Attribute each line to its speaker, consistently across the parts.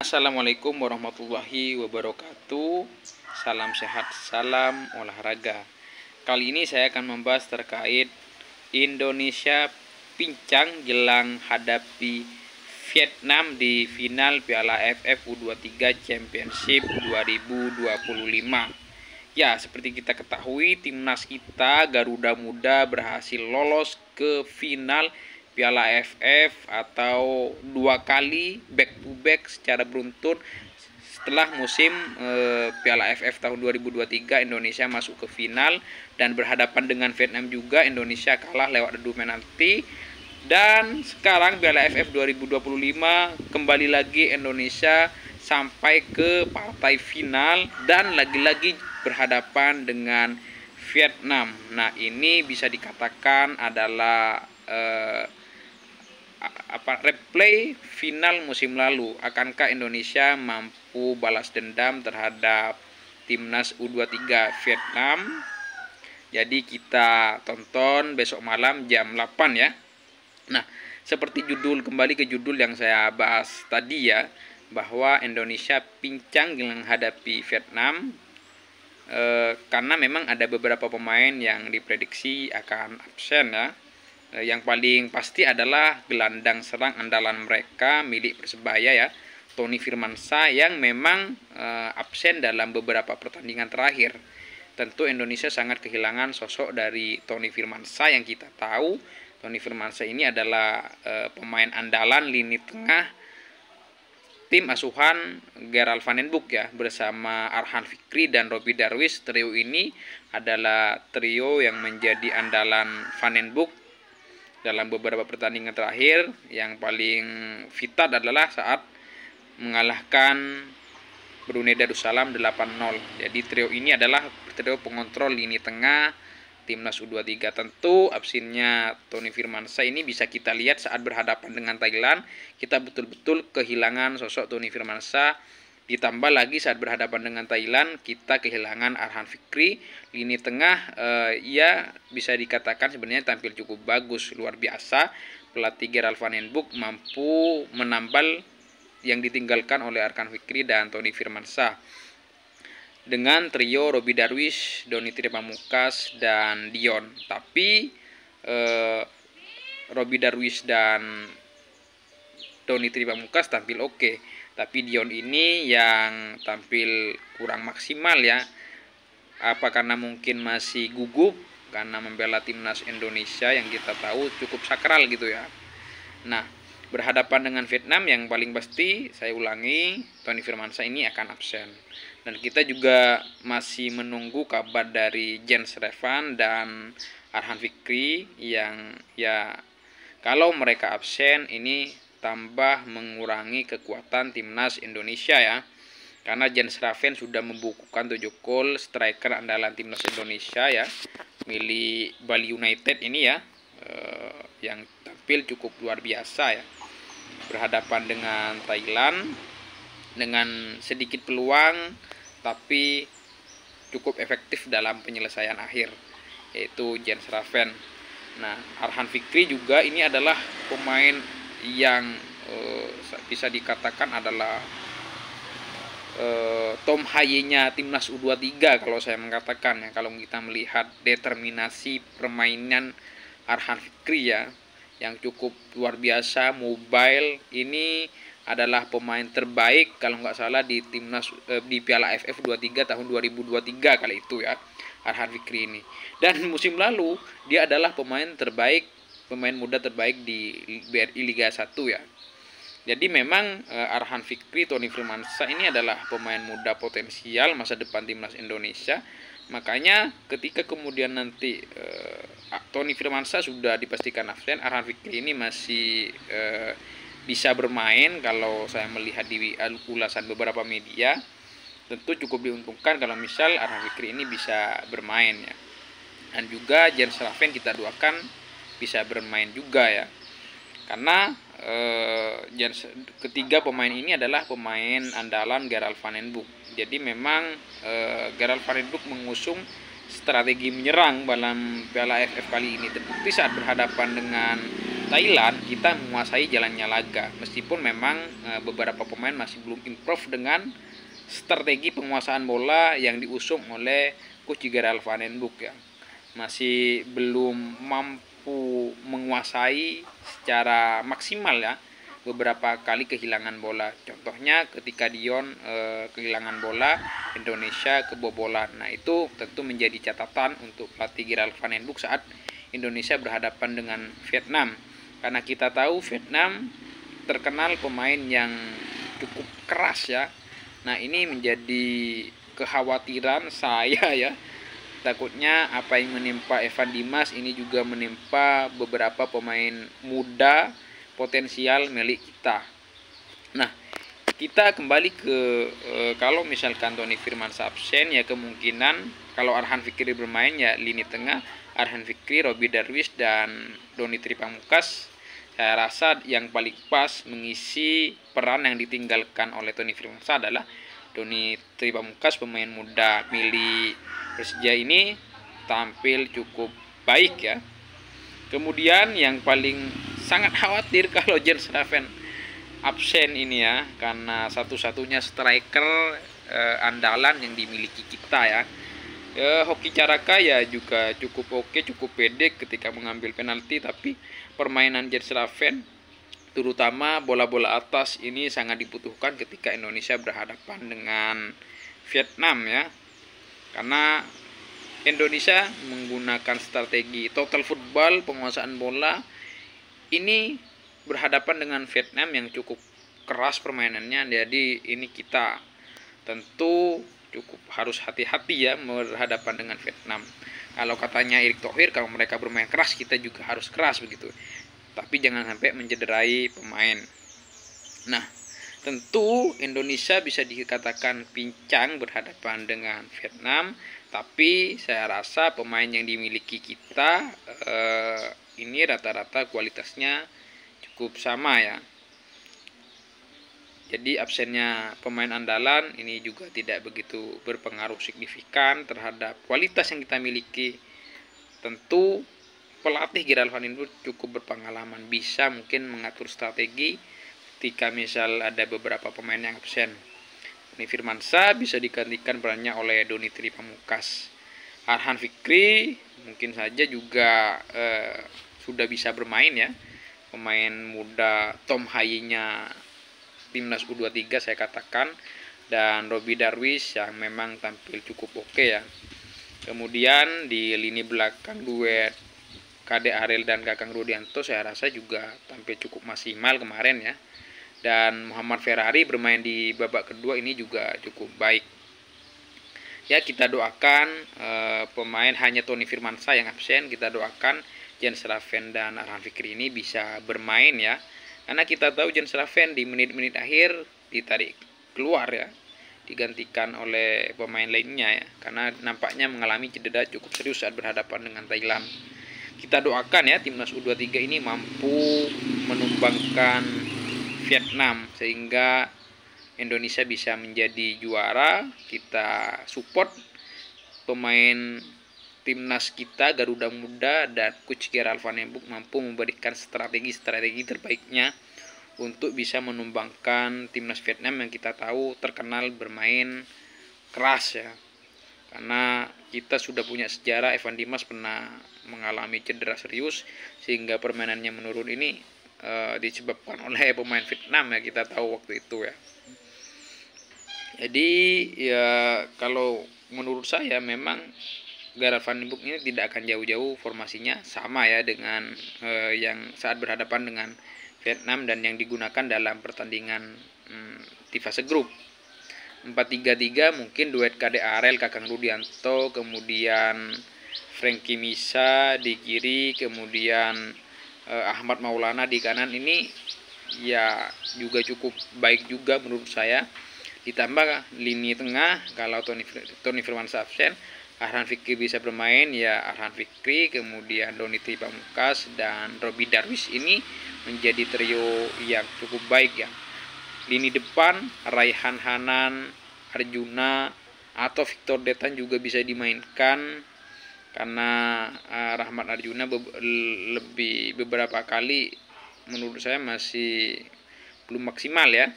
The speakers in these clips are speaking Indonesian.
Speaker 1: Assalamualaikum warahmatullahi wabarakatuh. Salam sehat, salam olahraga. Kali ini saya akan membahas terkait Indonesia pincang jelang hadapi Vietnam di final Piala AFF U23 Championship 2025. Ya, seperti kita ketahui, timnas kita Garuda Muda berhasil lolos ke final Piala AFF atau dua kali back to back secara beruntun setelah musim Piala AFF tahun 2023. Indonesia masuk ke final dan berhadapan dengan Vietnam juga. Indonesia kalah lewat adu penalti. Dan sekarang Piala AFF 2025 kembali lagi Indonesia sampai ke partai final dan lagi-lagi berhadapan dengan Vietnam. Nah, ini bisa dikatakan adalah replay final musim lalu. Akankah Indonesia mampu balas dendam terhadap timnas U23 Vietnam? Jadi kita tonton besok malam jam 8 ya. Nah, seperti kembali ke judul yang saya bahas tadi ya, bahwa Indonesia pincang menghadapi Vietnam karena memang ada beberapa pemain yang diprediksi akan absen ya. Yang paling pasti adalah gelandang serang andalan mereka milik Persebaya ya, Tony Firmansyah, yang memang absen dalam beberapa pertandingan terakhir. Tentu Indonesia sangat kehilangan sosok dari Tony Firmansyah. Yang kita tahu Tony Firmansyah ini adalah pemain andalan lini tengah tim asuhan Gerald Van den Boek ya, bersama Arhan Fikri dan Robby Darwish. Trio ini adalah trio yang menjadi andalan Van den Boek dalam beberapa pertandingan terakhir. Yang paling vital adalah saat mengalahkan Brunei Darussalam 8-0. Jadi trio ini adalah trio pengontrol lini tengah timnas U23. Tentu absennya Tony Firmansyah ini bisa kita lihat saat berhadapan dengan Thailand. Kita betul-betul kehilangan sosok Tony Firmansyah. Ditambah lagi saat berhadapan dengan Thailand, kita kehilangan Arhan Fikri. Lini tengah ya bisa dikatakan sebenarnya tampil cukup bagus, luar biasa. Pelatih Gerald Van den Boek mampu menambal yang ditinggalkan oleh Arhan Fikri dan Tony Firmansyah dengan trio Robby Darwish, Donny Pamungkas, dan Dion. Tapi Robby Darwish dan Donny Pamungkas tampil oke. Tapi Dion ini yang tampil kurang maksimal ya. Apa karena mungkin masih gugup karena membela timnas Indonesia yang kita tahu cukup sakral gitu ya. Nah, berhadapan dengan Vietnam yang paling pasti, saya ulangi, Tony Firmansyah ini akan absen. Dan kita juga masih menunggu kabar dari Jens Revan dan Arhan Fikri yang ya kalau mereka absen ini tambah mengurangi kekuatan timnas Indonesia ya. Karena Jens Revan sudah membukukan 7 gol, striker andalan timnas Indonesia ya, milik Bali United ini ya, yang tampil cukup luar biasa ya. Berhadapan dengan Thailand dengan sedikit peluang tapi cukup efektif dalam penyelesaian akhir, yaitu Jens Revan. Nah, Arhan Fikri juga ini adalah pemain yang bisa dikatakan adalah Tom Haye-nya timnas U23 kalau saya mengatakan ya, kalau kita melihat determinasi permainan Arhan Fikri ya, yang cukup luar biasa, mobile. Ini adalah pemain terbaik kalau nggak salah di timnas di Piala AFF 23 tahun 2023 kali itu ya, Arhan Fikri ini. Dan musim lalu dia adalah pemain muda terbaik di BRI Liga 1 ya. Jadi memang Arhan Fikri, Tony Firmansyah ini adalah pemain muda potensial masa depan timnas Indonesia. Makanya ketika kemudian nanti Tony Firmansyah sudah dipastikan absen, Arhan Fikri ini masih bisa bermain. Kalau saya melihat di ulasan beberapa media, tentu cukup diuntungkan kalau misal Arhan Fikri ini bisa bermain ya. Dan juga Jens Revan kita doakan bisa bermain juga ya. Karena ketiga pemain ini adalah pemain andalan Gerald Van den Boek. Jadi memang Gerald Van den Boek mengusung strategi menyerang dalam Piala AFF kali ini. Terbukti saat berhadapan dengan Thailand kita menguasai jalannya laga, meskipun memang beberapa pemain masih belum improve dengan strategi penguasaan bola yang diusung oleh coach Gerald Van den Broek ya. Masih belum mampu menguasai secara maksimal ya, beberapa kali kehilangan bola. Contohnya ketika Dion kehilangan bola, Indonesia kebobolan. Nah, itu tentu menjadi catatan untuk pelatih Gerald Van den Broek saat Indonesia berhadapan dengan Vietnam. Karena kita tahu Vietnam terkenal pemain yang cukup keras ya. Nah, ini menjadi kekhawatiran saya ya. Takutnya apa yang menimpa Evan Dimas ini juga menimpa beberapa pemain muda potensial milik kita. Nah, kita kembali ke kalau misalkan Toni Firmansyah absen ya, kemungkinan kalau Arhan Fikri bermain ya lini tengah Arhan Fikri, Robby Darwish, dan Doni Tripamungkas. Saya rasa yang paling pas mengisi peran yang ditinggalkan oleh Toni Firmansyah adalah Doni Tripamungkas, pemain muda milik Persija ini tampil cukup baik ya. Kemudian yang paling sangat khawatir kalau Jens Slaven absen ini ya, karena satu-satunya striker andalan yang dimiliki kita ya. Hoki Caraka ya juga cukup oke, cukup pede ketika mengambil penalti, tapi permainan Jens Slaven terutama bola-bola atas ini sangat dibutuhkan ketika Indonesia berhadapan dengan Vietnam ya. Karena Indonesia menggunakan strategi total football, penguasaan bola, ini berhadapan dengan Vietnam yang cukup keras permainannya. Jadi ini kita tentu cukup harus hati-hati ya berhadapan dengan Vietnam. Kalau katanya Erick Thohir, kalau mereka bermain keras kita juga harus keras begitu. Tapi jangan sampai mencederai pemain. Nah, tentu Indonesia bisa dikatakan pincang berhadapan dengan Vietnam, tapi saya rasa pemain yang dimiliki kita ini rata-rata kualitasnya cukup sama ya. Jadi absennya pemain andalan ini juga tidak begitu berpengaruh signifikan terhadap kualitas yang kita miliki. Tentu pelatih Gerald Van den Broek cukup berpengalaman, bisa mungkin mengatur strategi ketika misal ada beberapa pemain yang absen. Toni Firmansyah bisa digantikan perannya oleh Doni Tripamungkas. Arhan Fikri mungkin saja juga sudah bisa bermain ya, pemain muda Tom Hayi-nya Timnas U23 saya katakan, dan Robby Darwish yang memang tampil cukup oke ya. Kemudian di lini belakang duet Kade Arel dan Kakang Rudianto saya rasa juga tampil cukup maksimal kemarin ya. Dan Muhammad Ferrari bermain di babak kedua ini juga cukup baik. Ya, kita doakan pemain hanya Toni Firmansyah yang absen, kita doakan Jens Slaven dan Arhan Fikri ini bisa bermain ya. Karena kita tahu Jens Slaven di menit-menit akhir ditarik keluar ya, digantikan oleh pemain lainnya ya, karena nampaknya mengalami cedera cukup serius saat berhadapan dengan Thailand. Kita doakan ya Timnas U23 ini mampu menumbangkan Vietnam sehingga Indonesia bisa menjadi juara. Kita support pemain Timnas kita, Garuda Muda, dan coach Gerald Van den Broek mampu memberikan strategi-strategi terbaiknya untuk bisa menumbangkan Timnas Vietnam yang kita tahu terkenal bermain keras ya. Karena kita sudah punya sejarah, Evan Dimas pernah mengalami cedera serius sehingga permainannya menurun. Ini disebabkan oleh pemain Vietnam ya, kita tahu waktu itu ya. Jadi ya kalau menurut saya memang Gerald Van den Broek ini tidak akan jauh-jauh formasinya, sama ya dengan yang saat berhadapan dengan Vietnam dan yang digunakan dalam pertandingan di fase grup. 4-3-3 mungkin duet Kade Arel, Kakang Rudianto, kemudian Frankie Misa di kiri, kemudian Ahmad Maulana di kanan. Ini ya juga cukup baik juga menurut saya. Ditambah lini tengah, kalau Toni Firmansyah absen, Arhan Fikri bisa bermain ya, Arhan Fikri, kemudian Doni Tripamungkas dan Robby Darwish ini menjadi trio yang cukup baik ya. Lini depan Raihan Hanan, Arjuna atau Victor Detan juga bisa dimainkan. karena Rahmat Arjuna beberapa kali menurut saya masih belum maksimal ya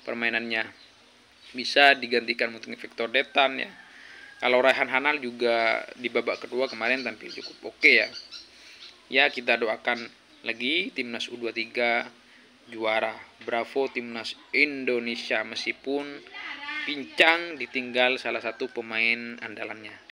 Speaker 1: permainannya. Bisa digantikan mungkin Victor Detan ya. Kalau Raihan Hanal juga di babak kedua kemarin tampil cukup oke ya. Ya, kita doakan lagi timnas U23 juara. Bravo timnas Indonesia meskipun pincang ditinggal salah satu pemain andalannya.